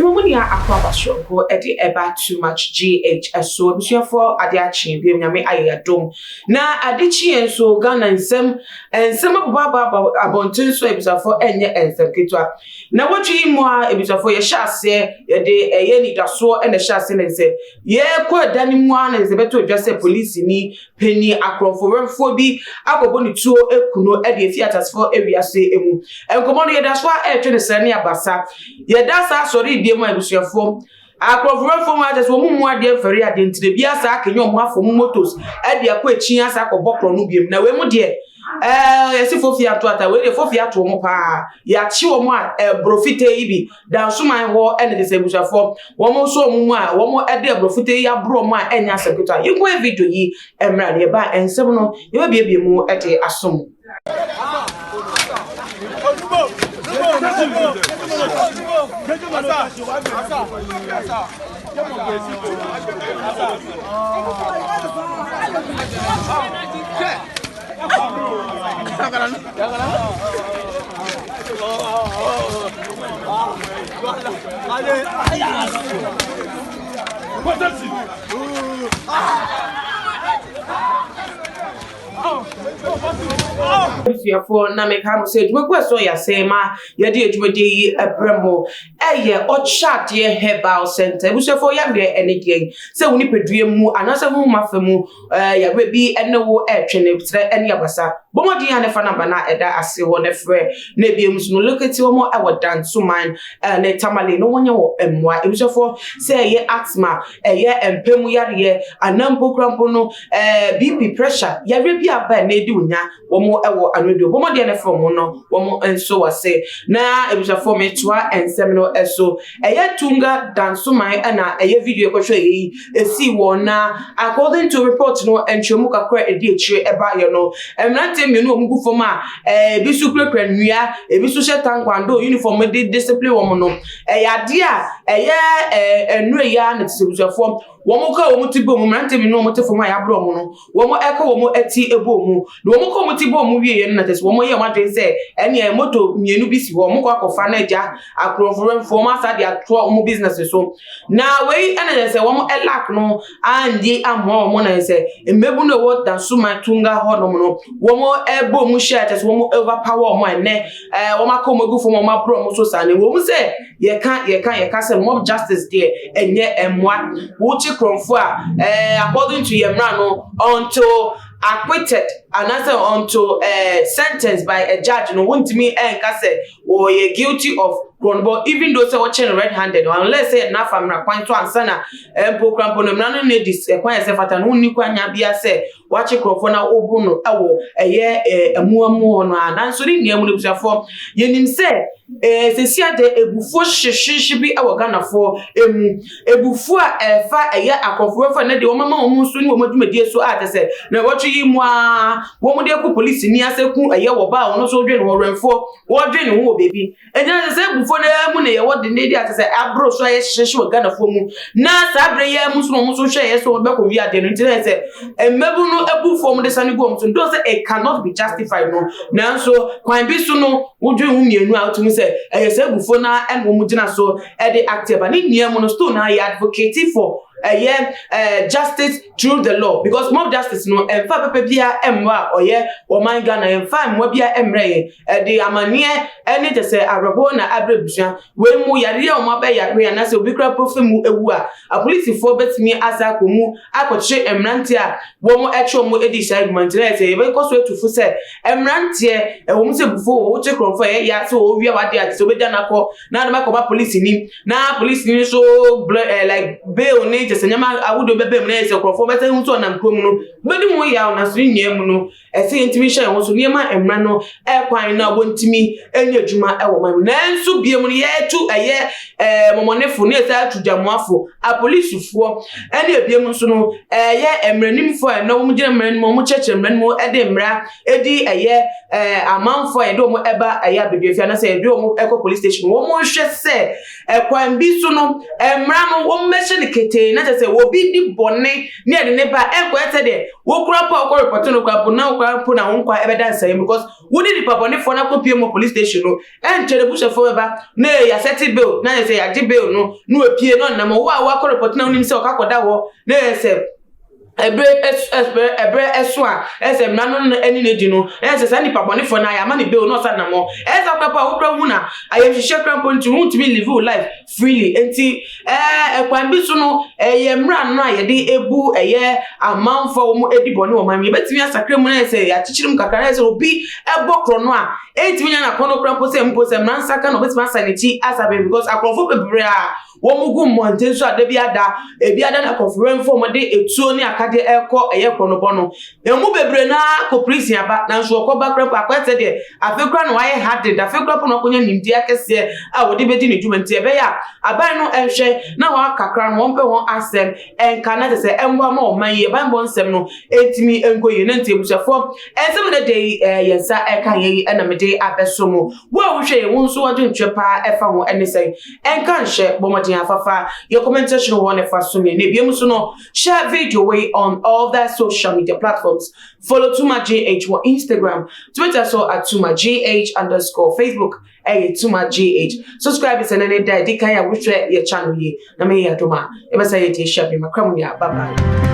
Timomoni akwabasho go edi eba too much GH so for adiachi bi nyame ayadom na adichi enso Ghana nsem baba abontin so ebisafo enye ensem ketwa na wotwi mu a ebisafo ye hyase ye de eye nidaso ene hyase ne se ye kwa dani mu a ne se beto adwase police ni penny akrofo remfo bi agobo ni tuo ekuno ede efiatasfo ewiase emu enkomo no ye daso a etwe ne sene abasa ye dasa sorry bi mu abusuafo akrofo mu atas wo mu ade feri ade ntire bi asa akenyo mu afo mu motos ade akwa echi asa akobokro no biem na we mu de yesi fofia to ata we de fofia to mo pa ya chi wo mo a brofite ibi Dansoman ho ene de sebusuafo wo mo so mu a wo mo ade brofite ya bro mo a enya sekota yiko video yi emra de ba ensem no ye bia mu ede asom for na make am say we go so ya say ma ye de adwumade yi abramo eye ocha de herbal center we say for ya de enege say we ni pedue mu anase mu mafemu ya bi ene wo etwene tre ene abasa bomodi ya ne fa na bana eda ase wo ne frɛ na biem so no lokati wo mo e Dansoman ne tamale no wonye wo emwa we say for say ye asthma ye empemu yare anampo krampo no BP pressure ya bi aba na edi unya wo mo ewo anodo bomodi ya ne from no wo mo enso wase na ebusafo metwa ensem no eso eye tunga Dansoman na eye video kwhwe yi esi wona according to report no entwemu kakra edi echire eba ye no emrante mienu omugu fom a bisu krekra nua ebisu shetankwando uniform de discipline wo mo no ade a eye enure ya na tisebusafo wo mo ka wo mo tibo mo mrante mienu mo tefom a ya bro mo no wo mo eka wo mo ati ebo mu no mo ko mo tibo mo wie ye na tese wo mo ye wadwen se ene moto mienu bi si wo mo ko akofa na ja akrofo fo ma sa de ato mo business so na we ene se wo mo elak no andi amho mo na se emebu no wo Dansoman tunga ho no mo no wo mo ebo mu share tese wo mo overpower mo ene wo ma ko mo gu fo mo ma bro mo so sa ne wo mo se ye ka se mob justice there enye emwa wo chi kromfo a according to yemra no until acquitted and answer unto sentenced by a judge no want me enka say or you guilty of but even though say watching red-handed unless say na famra kwan to answer na program no na no dis kwan say fata no ni kwanya bia say watch crofo na obu no ewo eye amuamu no adanso ni niam no busuafo yenim say sesia de ebufo hwehwehwe bi ewo Ganafo emu ebufo a fa eye akofo fa na de wo mama wo so ni wo madwumadi so ate say na watch yi mu a wo mu de ku police ni aseku eye wo ba wo no so dwe no renfo wo dwe ne wo bebi enja say ebufo na mu na ye wo de ne di ate say abro so ye hwehwe Ganafo mu na sabre ye mu so hwe ye so be ko wi ade no ntire say emebu no ebufo mu de sane go mu so do say it cannot be justified no na so kwan bi so no wo dwe hu mienu a to say say ebufo na en wo mu gina so e de active ani niam no sto na ye advocate for justice through the law because mob justice no emfa pepe bia emwa oye o man Ghana emfa emwa bia emre de amanie ene te se arabo na abrebusua we mu yare o ma ba yare na se obi kra profe mu ewu a police for betimi asa komu akoche emrante a wo mo echo mo edi segment na se e be ko so etufu se emrante e wo mu se bufo wo che kronfo ya se o wi wade ati so be dana ko na na ko ba police ni na police ni so like bail ni just nyama awudo bebe mu na ese krofo bete hu so na mkom no bedi mu ya na so nyam no ese ntimi hye ho so niema emra no kwan na obontimi enye adwuma e wo man na nso bie mu ye tu momonefo ne ese atujamuafo a police fo ene bie mu so no ye emranimfo na wo mu gina emranim mu cheche emranim e de emra edi amanfo e do mu eba aya bedefia na se e do mu eko police station wo mu hwe se kwan bi so no emra mo wo mmehye ne kete na na say wo bi di bone ne de ne ba enko ete de wo kura pa ko report no kwa na kwa po na wo kwa evidence because wo di papa ne for na ko pie mo police station no en chere bu shefo ba na ya set bill na say ya di bill no no pie no na mo wa ko report na onim say o ka koda wo na say ebre eso a esem na no eni na di no ese sa ni papa ne for na ya ma ne bill no sa na mo esa papa wo kura hu na aye hwehwe krampo nti hu to live life freely enti ekwan bi so no ye mra no aye de ebu amanfo wo mu edi bone wo man me betimi asakra mu na se ya chichirim kakara ese obi ebokro no a enti nya na kono krampo se mpo se mra nsaka no betimi asanichi asabe because akrofo bebre a wo mu gu monten so ade bi ada na conference for mo de etuo ni akade eko krono bono emu bebre na ko prison aba na nso ko ba krampo akwete de afekra no waye hard da afekra po no konya nimdi akese a wo de bedi ne dwumenti ebe ya aban no ehwe na wa kakra no won pe won asem enka na se emwa ma o man ye ban bon sem no etimi enkoye na ntebusafo ensem na de yensa eka ye na mede abeso mo wo hwe ye won so wadwe ntwepa efa ho enesai enka nhye bomodin afafa your commentation won efa so me na biem so no share video way on all the social media platforms. Follow Tuma GH on Instagram, Twitter so at Tuma GH _ Facebook Tuma GH. Subscribe is an any day. Dikaya which your channel ye. Na me ya doma. Eba say ye share me makramunya. Bye bye.